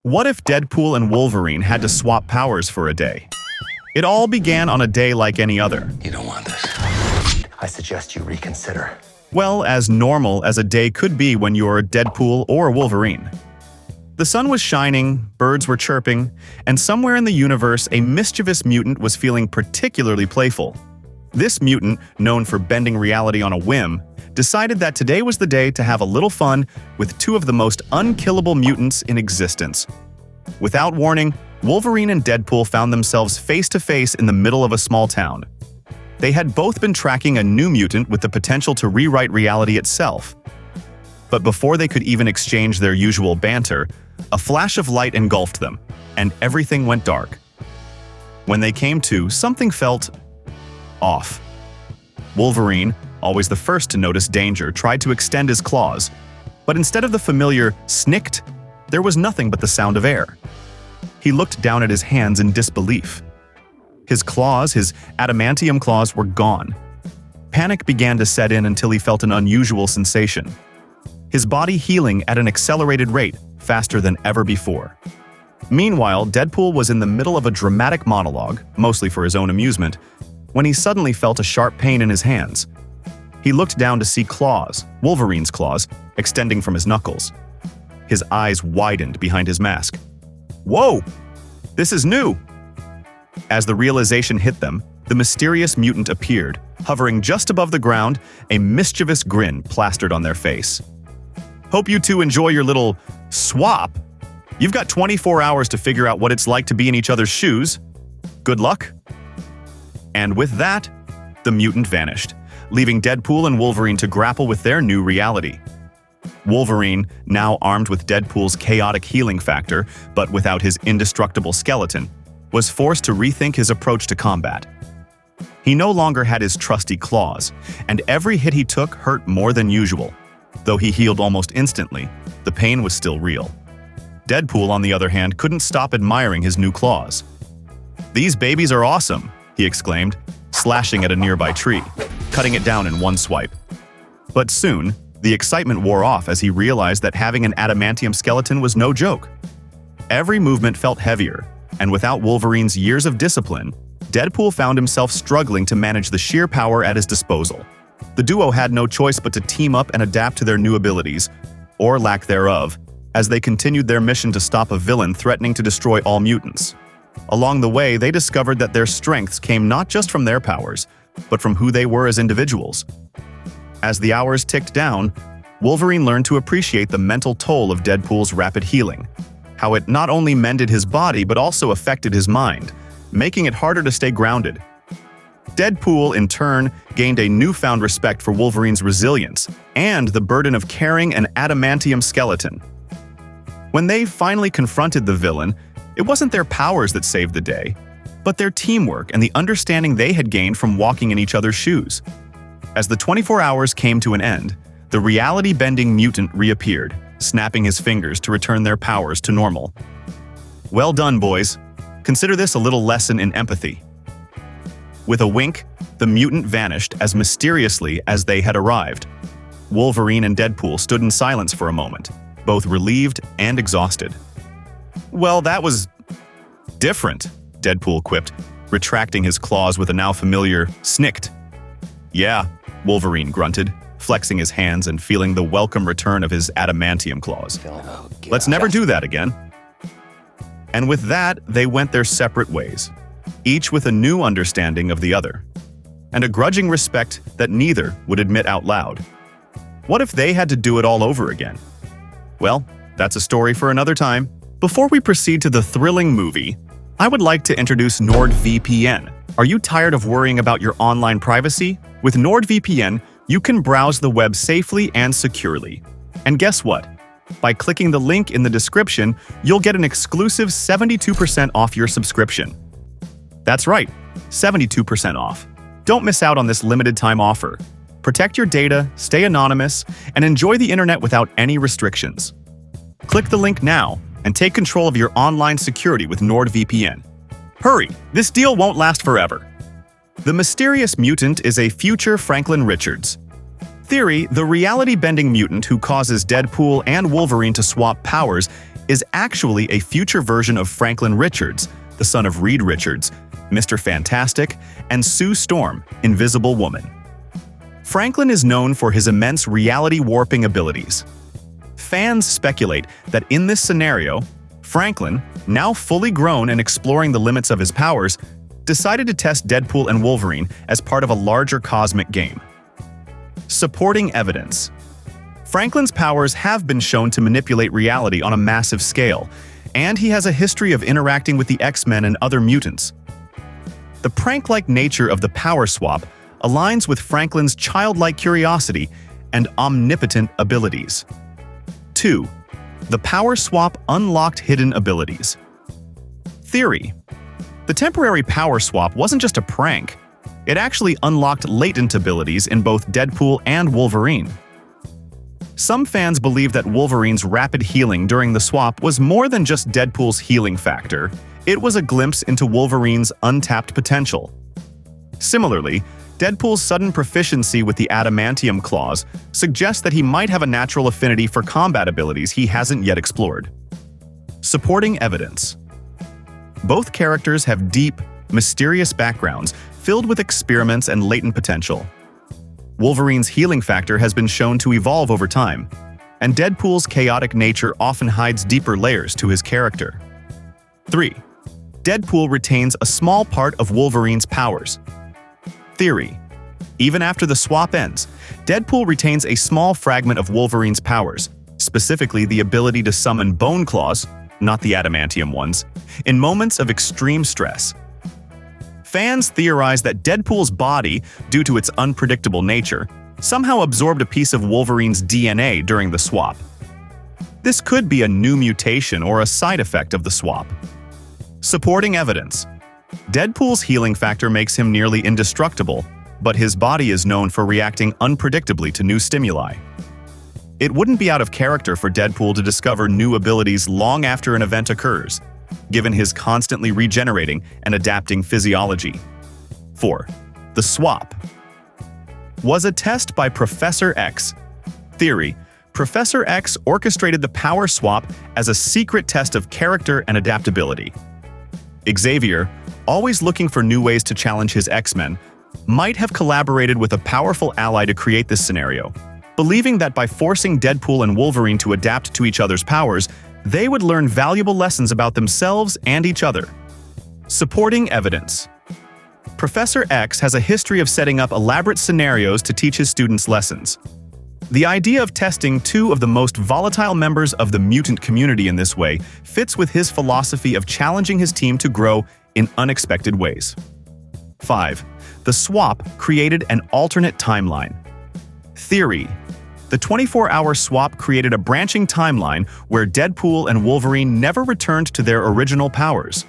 What if Deadpool and Wolverine had to swap powers for a day? It all began on a day like any other. You don't want this. I suggest you reconsider. Well, as normal as a day could be when you're Deadpool or Wolverine. The sun was shining, birds were chirping, and somewhere in the universe a mischievous mutant was feeling particularly playful. This mutant, known for bending reality on a whim, decided that today was the day to have a little fun with two of the most unkillable mutants in existence. Without warning, Wolverine and Deadpool found themselves face to face in the middle of a small town. They had both been tracking a new mutant with the potential to rewrite reality itself. But before they could even exchange their usual banter, a flash of light engulfed them, and everything went dark. When they came to, something felt off. Wolverine, always the first to notice danger, tried to extend his claws, but instead of the familiar snicked, there was nothing but the sound of air. He looked down at his hands in disbelief. His claws, his adamantium claws, were gone. Panic began to set in until he felt an unusual sensation. His body healing at an accelerated rate, faster than ever before. Meanwhile, Deadpool was in the middle of a dramatic monologue, mostly for his own amusement, when he suddenly felt a sharp pain in his hands. He looked down to see claws, Wolverine's claws, extending from his knuckles. His eyes widened behind his mask. Whoa! This is new! As the realization hit them, the mysterious mutant appeared, hovering just above the ground, a mischievous grin plastered on their face. Hope you two enjoy your little swap. You've got 24 hours to figure out what it's like to be in each other's shoes. Good luck. And with that, the mutant vanished, leaving Deadpool and Wolverine to grapple with their new reality. Wolverine, now armed with Deadpool's chaotic healing factor, but without his indestructible skeleton, was forced to rethink his approach to combat. He no longer had his trusty claws, and every hit he took hurt more than usual. Though he healed almost instantly, the pain was still real. Deadpool, on the other hand, couldn't stop admiring his new claws. "These babies are awesome," he exclaimed, slashing at a nearby tree, cutting it down in one swipe. But soon, the excitement wore off as he realized that having an adamantium skeleton was no joke. Every movement felt heavier, and without Wolverine's years of discipline, Deadpool found himself struggling to manage the sheer power at his disposal. The duo had no choice but to team up and adapt to their new abilities, or lack thereof, as they continued their mission to stop a villain threatening to destroy all mutants. Along the way, they discovered that their strengths came not just from their powers, but from who they were as individuals. As the hours ticked down, Wolverine learned to appreciate the mental toll of Deadpool's rapid healing, how it not only mended his body but also affected his mind, making it harder to stay grounded. Deadpool, in turn, gained a newfound respect for Wolverine's resilience and the burden of carrying an adamantium skeleton. When they finally confronted the villain, it wasn't their powers that saved the day, but their teamwork and the understanding they had gained from walking in each other's shoes. As the 24 hours came to an end, the reality-bending mutant reappeared, snapping his fingers to return their powers to normal. Well done, boys. Consider this a little lesson in empathy. With a wink, the mutant vanished as mysteriously as they had arrived. Wolverine and Deadpool stood in silence for a moment, both relieved and exhausted. "Well, that was different," Deadpool quipped, retracting his claws with a now familiar snicked. "Yeah," Wolverine grunted, flexing his hands and feeling the welcome return of his adamantium claws. "Let's never do that again." And with that, they went their separate ways, each with a new understanding of the other, and a grudging respect that neither would admit out loud. What if they had to do it all over again? Well, that's a story for another time. Before we proceed to the thrilling movie, I would like to introduce NordVPN. Are you tired of worrying about your online privacy? With NordVPN, you can browse the web safely and securely. And guess what? By clicking the link in the description, you'll get an exclusive 72% off your subscription. That's right, 72% off. Don't miss out on this limited-time offer. Protect your data, stay anonymous, and enjoy the internet without any restrictions. Click the link now and take control of your online security with NordVPN. Hurry, this deal won't last forever. The mysterious mutant is a future Franklin Richards. Theory, the reality-bending mutant who causes Deadpool and Wolverine to swap powers is actually a future version of Franklin Richards, the son of Reed Richards, Mr. Fantastic, and Sue Storm, Invisible Woman. Franklin is known for his immense reality-warping abilities. Fans speculate that in this scenario, Franklin, now fully grown and exploring the limits of his powers, decided to test Deadpool and Wolverine as part of a larger cosmic game. Supporting evidence. Franklin's powers have been shown to manipulate reality on a massive scale, and he has a history of interacting with the X-Men and other mutants. The prank-like nature of the power swap aligns with Franklin's childlike curiosity and omnipotent abilities. 2. The power swap unlocked hidden abilities. Theory. The temporary power swap wasn't just a prank. It actually unlocked latent abilities in both Deadpool and Wolverine. Some fans believe that Wolverine's rapid healing during the swap was more than just Deadpool's healing factor. It was a glimpse into Wolverine's untapped potential. Similarly, Deadpool's sudden proficiency with the adamantium claws suggests that he might have a natural affinity for combat abilities he hasn't yet explored. Supporting evidence. Both characters have deep, mysterious backgrounds filled with experiments and latent potential. Wolverine's healing factor has been shown to evolve over time, and Deadpool's chaotic nature often hides deeper layers to his character. 3. Deadpool retains a small part of Wolverine's powers. Theory. Even after the swap ends, Deadpool retains a small fragment of Wolverine's powers, specifically the ability to summon bone claws, not the adamantium ones, in moments of extreme stress. Fans theorize that Deadpool's body, due to its unpredictable nature, somehow absorbed a piece of Wolverine's DNA during the swap. This could be a new mutation or a side effect of the swap. Supporting evidence. Deadpool's healing factor makes him nearly indestructible, but his body is known for reacting unpredictably to new stimuli. It wouldn't be out of character for Deadpool to discover new abilities long after an event occurs, given his constantly regenerating and adapting physiology. 4. The swap was a test by Professor X. Theory. Professor X orchestrated the power swap as a secret test of character and adaptability. Xavier, always looking for new ways to challenge his X-Men, might have collaborated with a powerful ally to create this scenario, believing that by forcing Deadpool and Wolverine to adapt to each other's powers, they would learn valuable lessons about themselves and each other. Supporting evidence. Professor X has a history of setting up elaborate scenarios to teach his students lessons. The idea of testing two of the most volatile members of the mutant community in this way fits with his philosophy of challenging his team to grow in unexpected ways. 5. The swap created an alternate timeline. Theory. The 24-hour swap created a branching timeline where Deadpool and Wolverine never returned to their original powers.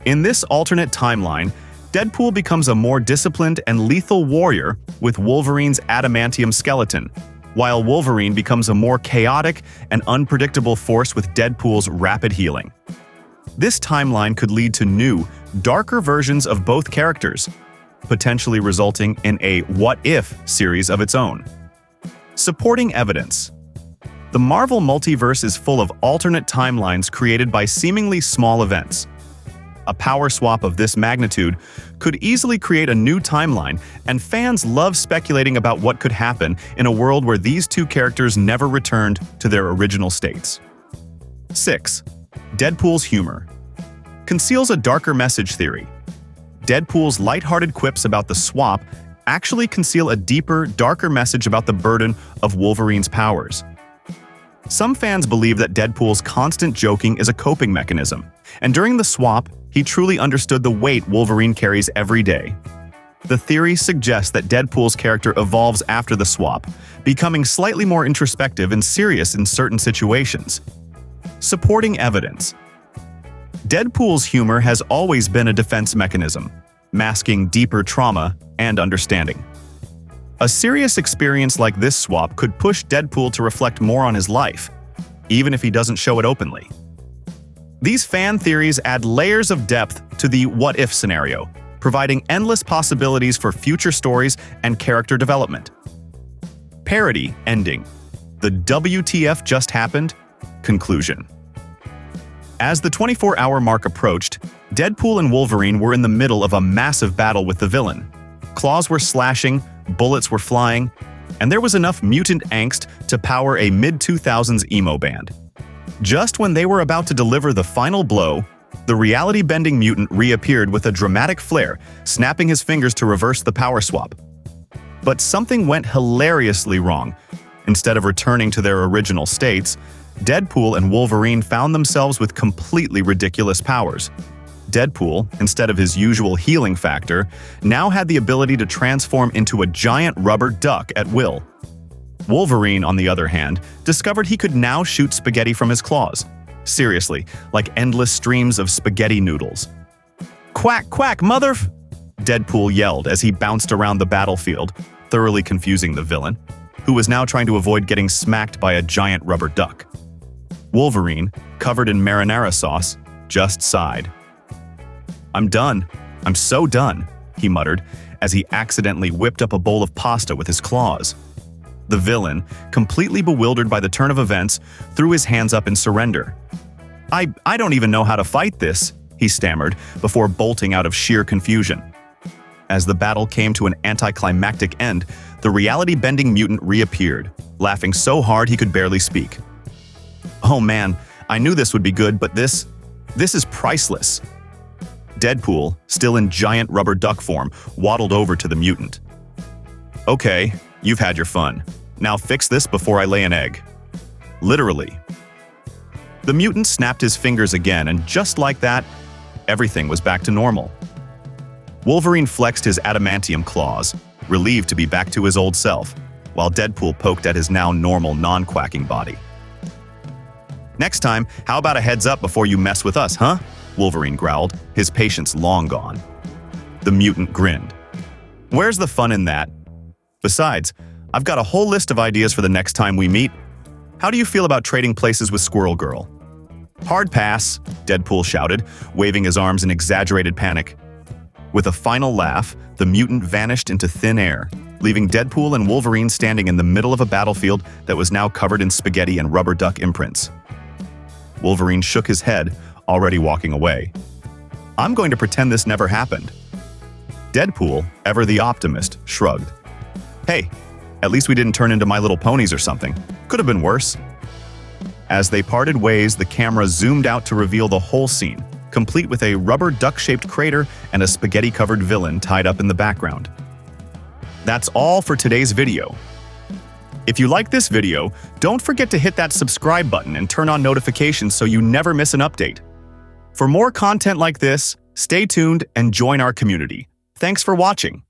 In this alternate timeline, Deadpool becomes a more disciplined and lethal warrior with Wolverine's adamantium skeleton, while Wolverine becomes a more chaotic and unpredictable force with Deadpool's rapid healing. This timeline could lead to new, darker versions of both characters, potentially resulting in a what-if series of its own. Supporting evidence. The Marvel multiverse is full of alternate timelines created by seemingly small events. A power swap of this magnitude could easily create a new timeline, and fans love speculating about what could happen in a world where these two characters never returned to their original states. 6. Deadpool's humor conceals a darker message theory. Deadpool's lighthearted quips about the swap actually conceal a deeper, darker message about the burden of Wolverine's powers. Some fans believe that Deadpool's constant joking is a coping mechanism, and during the swap, he truly understood the weight Wolverine carries every day. The theory suggests that Deadpool's character evolves after the swap, becoming slightly more introspective and serious in certain situations. Supporting evidence. Deadpool's humor has always been a defense mechanism, masking deeper trauma and understanding. A serious experience like this swap could push Deadpool to reflect more on his life, even if he doesn't show it openly. These fan theories add layers of depth to the what-if scenario, providing endless possibilities for future stories and character development. Parody ending. The WTF just happened? Conclusion. As the 24-hour mark approached, Deadpool and Wolverine were in the middle of a massive battle with the villain. Claws were slashing, bullets were flying, and there was enough mutant angst to power a mid-2000s emo band. Just when they were about to deliver the final blow, the reality-bending mutant reappeared with a dramatic flare, snapping his fingers to reverse the power swap. But something went hilariously wrong. Instead of returning to their original states, Deadpool and Wolverine found themselves with completely ridiculous powers. Deadpool, instead of his usual healing factor, now had the ability to transform into a giant rubber duck at will. Wolverine, on the other hand, discovered he could now shoot spaghetti from his claws. Seriously, like endless streams of spaghetti noodles. "Quack, quack, mother!" Deadpool yelled as he bounced around the battlefield, thoroughly confusing the villain, who was now trying to avoid getting smacked by a giant rubber duck. Wolverine, covered in marinara sauce, just sighed. "I'm done. I'm so done," he muttered as he accidentally whipped up a bowl of pasta with his claws. The villain, completely bewildered by the turn of events, threw his hands up in surrender. I don't even know how to fight this," he stammered before bolting out of sheer confusion. As the battle came to an anticlimactic end, the reality-bending mutant reappeared, laughing so hard he could barely speak. "Oh man, I knew this would be good, but this is priceless." Deadpool, still in giant rubber duck form, waddled over to the mutant. "Okay, you've had your fun. Now fix this before I lay an egg." Literally. The mutant snapped his fingers again, and just like that, everything was back to normal. Wolverine flexed his adamantium claws, relieved to be back to his old self, while Deadpool poked at his now normal, non-quacking body. "Next time, how about a heads up before you mess with us, huh?" Wolverine growled, his patience long gone. The mutant grinned. "Where's the fun in that? Besides, I've got a whole list of ideas for the next time we meet. How do you feel about trading places with Squirrel Girl?" "Hard pass," Deadpool shouted, waving his arms in exaggerated panic. With a final laugh, the mutant vanished into thin air, leaving Deadpool and Wolverine standing in the middle of a battlefield that was now covered in spaghetti and rubber duck imprints. Wolverine shook his head, already walking away. "I'm going to pretend this never happened." Deadpool, ever the optimist, shrugged. "Hey, at least we didn't turn into My Little Ponies or something. Could have been worse." As they parted ways, the camera zoomed out to reveal the whole scene, complete with a rubber duck-shaped crater and a spaghetti-covered villain tied up in the background. That's all for today's video. If you like this video, don't forget to hit that subscribe button and turn on notifications so you never miss an update. For more content like this, stay tuned and join our community. Thanks for watching.